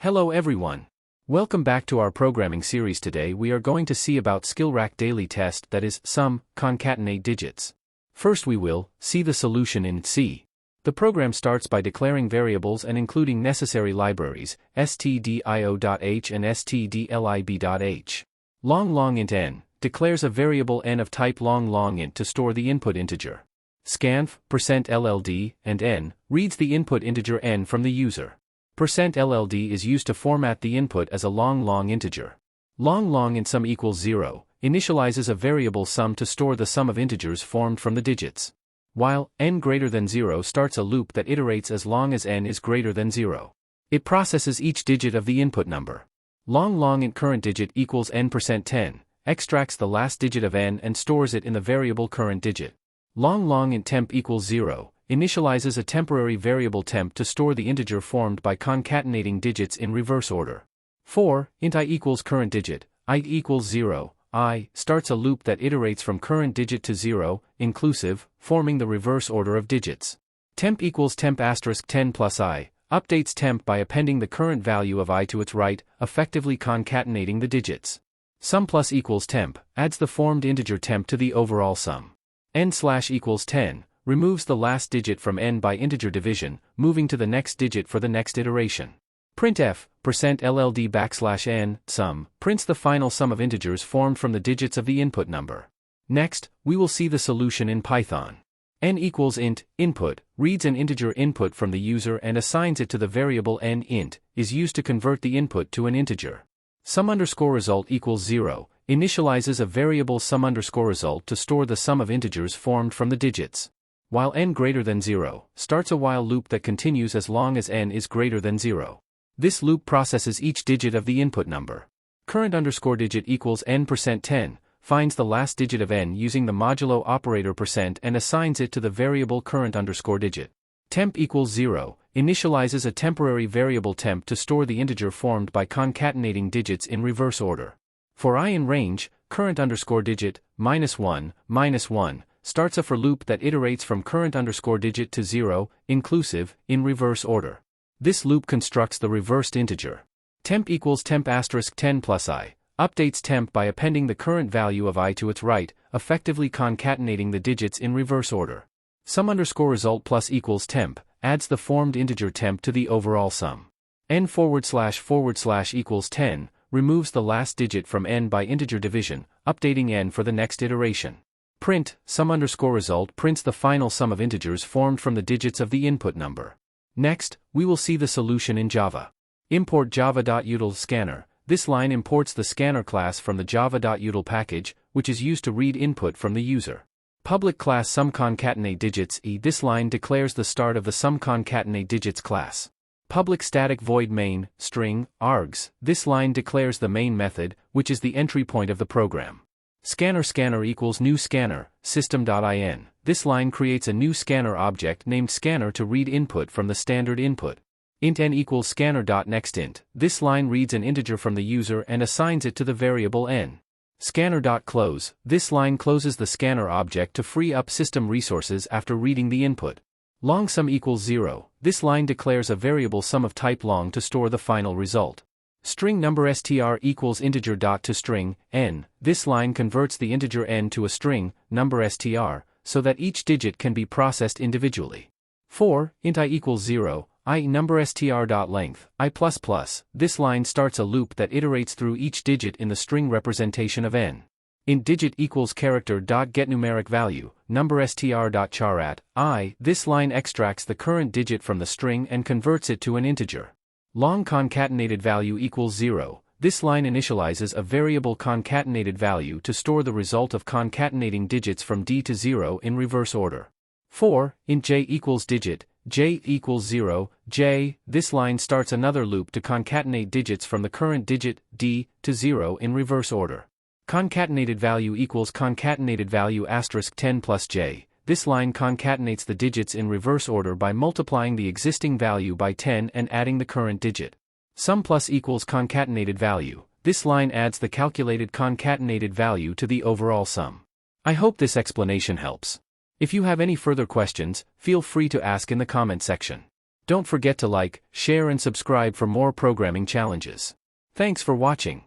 Hello everyone. Welcome back to our programming series. Today we are going to see about SkillRack daily test, that is, sum, concatenate digits. First we will see the solution in C. The program starts by declaring variables and including necessary libraries, stdio.h and stdlib.h. Long int n declares a variable n of type long int to store the input integer. Scanf, %lld, and n reads the input integer n from the user. %lld is used to format the input as a long integer. Long int sum equals 0 initializes a variable sum to store the sum of integers formed from the digits. While n greater than 0 starts a loop that iterates as long as n is greater than 0. It processes each digit of the input number. Long int current digit equals n%10, extracts the last digit of n and stores it in the variable current digit. Long int temp equals 0. Initializes a temporary variable temp to store the integer formed by concatenating digits in reverse order. Int I equals current digit, I equals 0, I starts a loop that iterates from current digit to 0, inclusive, forming the reverse order of digits. Temp equals temp *10 plus I, updates temp by appending the current value of I to its right, effectively concatenating the digits. Sum plus equals temp, adds the formed integer temp to the overall sum. N/equals 10. Removes the last digit from n by integer division, moving to the next digit for the next iteration. Printf, %lld\n, sum, prints the final sum of integers formed from the digits of the input number. Next, we will see the solution in Python. N equals int, input, reads an integer input from the user and assigns it to the variable n int, is used to convert the input to an integer. Sum_result equals 0, initializes a variable sum_result to store the sum of integers formed from the digits. While n greater than 0, starts a while loop that continues as long as n is greater than 0. This loop processes each digit of the input number. Current_digit equals n%10, finds the last digit of n using the modulo operator % and assigns it to the variable current_digit. Temp equals 0, initializes a temporary variable temp to store the integer formed by concatenating digits in reverse order. For I in range, current_digit, -1, starts a for loop that iterates from current_digit to 0, inclusive, in reverse order. This loop constructs the reversed integer. Temp equals temp *10 plus I, updates temp by appending the current value of I to its right, effectively concatenating the digits in reverse order. Sum_result plus equals temp, adds the formed integer temp to the overall sum. N// equals 10, removes the last digit from n by integer division, updating n for the next iteration. Print, sum_result prints the final sum of integers formed from the digits of the input number. Next, we will see the solution in Java. Import java.util scanner. This line imports the scanner class from the java.util package, which is used to read input from the user. Public class sum concatenate digits e. This line declares the start of the sum concatenate digits class. Public static void main, string, args. This line declares the main method, which is the entry point of the program. Scanner equals new scanner, system.in. This line creates a new scanner object named scanner to read input from the standard input. Int n equals scanner.nextInt. This line reads an integer from the user and assigns it to the variable n. Scanner.close. This line closes the scanner object to free up system resources after reading the input. Long sum equals 0. This line declares a variable sum of type long to store the final result. String number str equals integer dot to string, n. This line converts the integer n to a string, number str, so that each digit can be processed individually. Int I equals 0, I number str.length, I++. This line starts a loop that iterates through each digit in the string representation of n. Int digit equals character.getNumeric value, number str.charat, I. This line extracts the current digit from the string and converts it to an integer. Long concatenated value equals 0. This line initializes a variable concatenated value to store the result of concatenating digits from d to 0 in reverse order. Int j equals digit, j equals 0, j. This line starts another loop to concatenate digits from the current digit, d, to 0 in reverse order. Concatenated value equals concatenated value *10 plus j. This line concatenates the digits in reverse order by multiplying the existing value by 10 and adding the current digit. Sum plus equals concatenated value. This line adds the calculated concatenated value to the overall sum. I hope this explanation helps. If you have any further questions, feel free to ask in the comment section. Don't forget to like, share and subscribe for more programming challenges. Thanks for watching.